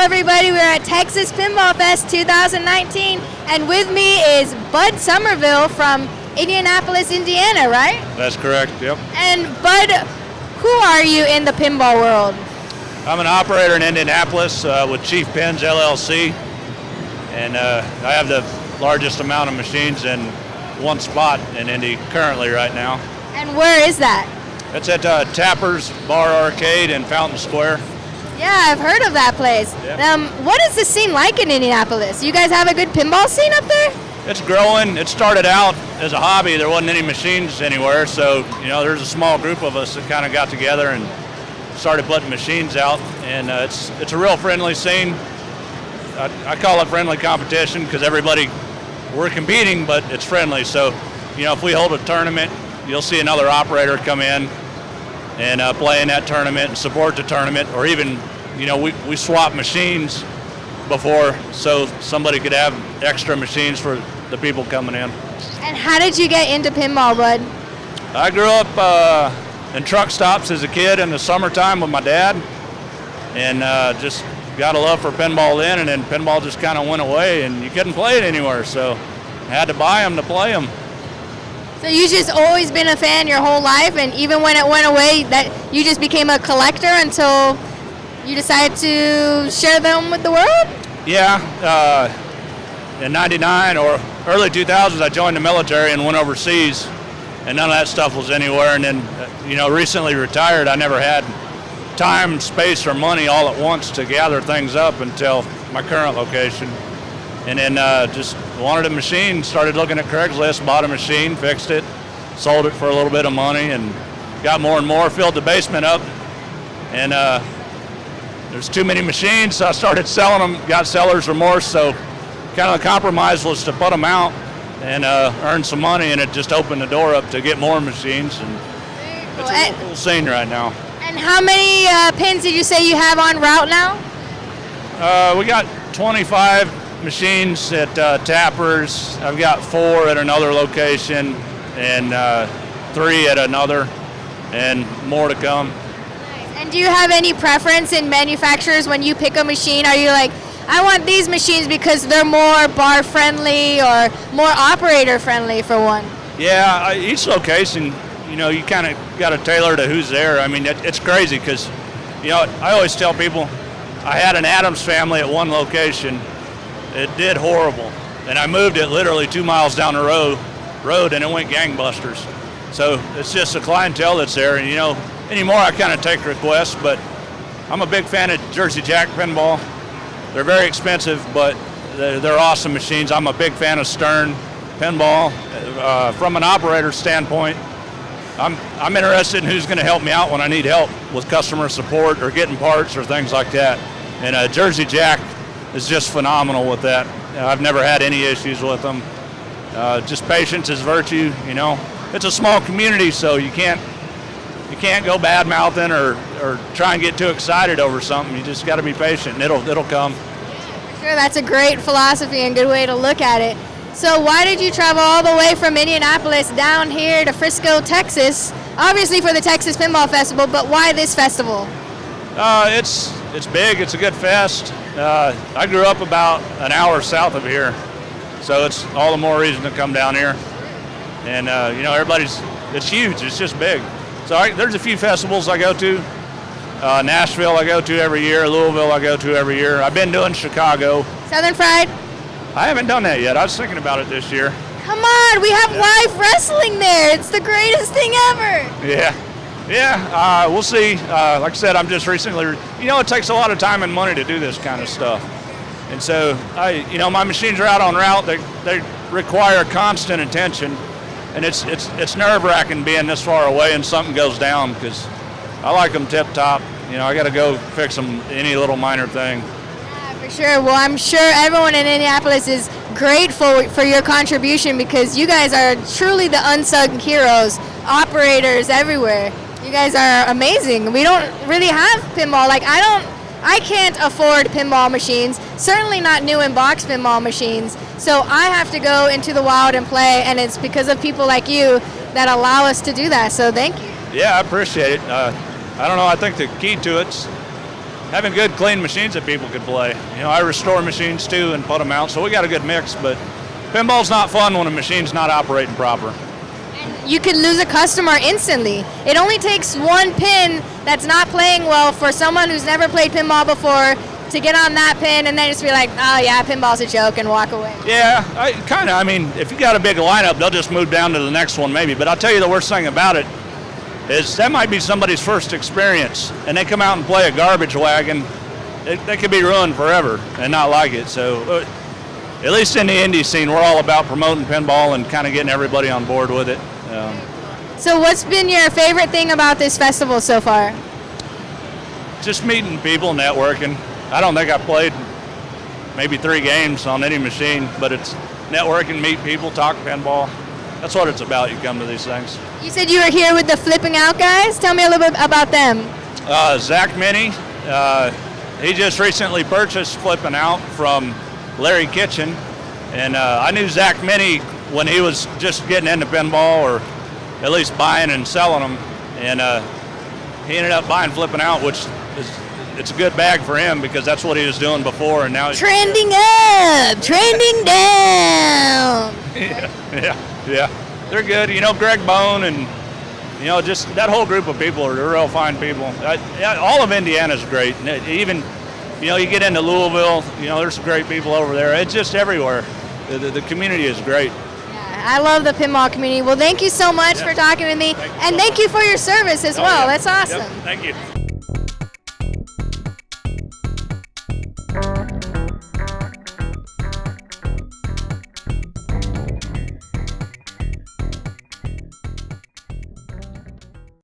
everybody. We're at Texas Pinball Fest 2019, and with me is Bud Sommerville from Indianapolis, Indiana, right? That's correct, yep. And Bud, who are you in the pinball world? I'm an operator in Indianapolis with Chief Pins LLC, and I have the largest amount of machines in one spot in Indy currently right now. And where is that? It's at Tapper's Bar Arcade in Fountain Square. Yeah, I've heard of that place. Yep. What is the scene like in Indianapolis? You guys have a good pinball scene up there? It's growing. It started out as a hobby. There wasn't any machines anywhere, so there's a small group of us that kind of got together and started putting machines out, and it's a real friendly scene. I call it friendly competition because we're competing, but it's friendly. So, if we hold a tournament, you'll see another operator come in and play in that tournament and support the tournament, or even, we swap machines before so somebody could have extra machines for the people coming in. And how did you get into pinball, Bud? I grew up in truck stops as a kid in the summertime with my dad, and just got a love for pinball then, and then pinball just kind of went away, and you couldn't play it anywhere, so I had to buy them to play them. So you just always been a fan your whole life, and even when it went away, that you just became a collector until you decided to share them with the world? Yeah, in '99 or early 2000s, I joined the military and went overseas, and none of that stuff was anywhere. And then, recently retired, I never had time, space, or money all at once to gather things up until my current location. And then just wanted a machine, started looking at Craigslist, bought a machine, fixed it, sold it for a little bit of money, and got more and more, filled the basement up. And there's too many machines, so I started selling them, got seller's remorse, so kind of the compromise was to put them out and earn some money, and it just opened the door up to get more machines. And it's a real cool scene right now. And how many pins did you say you have on route now? We got 25 machines at Tapper's. I've got 4 at another location and 3 at another, and more to come. Nice. And do you have any preference in manufacturers when you pick a machine? Are you like, I want these machines because they're more bar friendly or more operator friendly for one? Yeah, each location, you kind of got to tailor to who's there. I mean, it's crazy because, I always tell people, I had an Adams family at one location. It did horrible, and I moved it literally 2 miles down the road, and it went gangbusters. So it's just a clientele that's there, and anymore I kind of take requests, but I'm a big fan of Jersey Jack Pinball. They're very expensive, but they're awesome machines. I'm a big fan of Stern Pinball. From an operator standpoint, I'm interested in who's going to help me out when I need help with customer support or getting parts or things like that. And Jersey Jack is just phenomenal with that. I've never had any issues with them. Just patience is virtue. It's a small community, so you can't go bad mouthing or try and get too excited over something. You just got to be patient, and it'll come. For sure, that's a great philosophy and good way to look at it. So why did you travel all the way from Indianapolis down here to Frisco, Texas? Obviously for the Texas Pinball Festival, but why this festival? It's big. It's a good fest. I grew up about an hour south of here, so it's all the more reason to come down here. And it's huge. It's just big. So there's a few festivals I go to. Nashville I go to every year. Louisville I go to every year. I've been doing Chicago. Southern Fried? I haven't done that yet. I was thinking about it this year. Come on, we have live wrestling there. It's the greatest thing ever. Yeah, we'll see. Like I said, I'm just recently, it takes a lot of time and money to do this kind of stuff. And so, my machines are out on route. They require constant attention. And it's nerve-wracking being this far away and something goes down because I like them tip-top. I got to go fix them, any little minor thing. Yeah, for sure. Well, I'm sure everyone in Indianapolis is grateful for your contribution because you guys are truly the unsung heroes, operators everywhere. You guys are amazing. We don't really have pinball. I can't afford pinball machines, certainly not new in box pinball machines. So I have to go into the wild and play, and it's because of people like you that allow us to do that. So thank you. Yeah, I appreciate it. I don't know. I think the key to it's having good, clean machines that people could play. You know, I restore machines too and put them out, so we got a good mix. But pinball's not fun when a machine's not operating proper. You could lose a customer instantly. It only takes one pin that's not playing well for someone who's never played pinball before to get on that pin and then just be like, oh yeah, pinball's a joke, and walk away. Yeah, I mean, if you got a big lineup, they'll just move down to the next one maybe. But I'll tell you the worst thing about it is that might be somebody's first experience, and they come out and play a garbage wagon. They could be ruined forever and not like it. So at least in the indie scene, we're all about promoting pinball and kind of getting everybody on board with it. So what's been your favorite thing about this festival so far? Just meeting people, networking. I don't think I played maybe 3 games on any machine, but it's networking, meet people, talk pinball. That's what it's about. You come to these things. You said you were here with the Flipping Out guys. Tell me a little bit about them. Zach Minnie, he just recently purchased Flipping Out from Larry Kitchen, and I knew Zach Minnie when he was just getting into pinball, or at least buying and selling them, and he ended up buying Flipping Out, which it's a good bag for him because that's what he was doing before, and now he's trending up, trending down. Yeah, they're good. You know, Greg Bone and, you know, just that whole group of people are real fine people. All of Indiana's great. Even, you know, you get into Louisville, you know, there's some great people over there. It's just everywhere. The community is great. Yeah, I love the pinball community. Well, thank you so much for talking with me, and thank you for your service as well. Yeah. That's awesome. Yep. Thank you.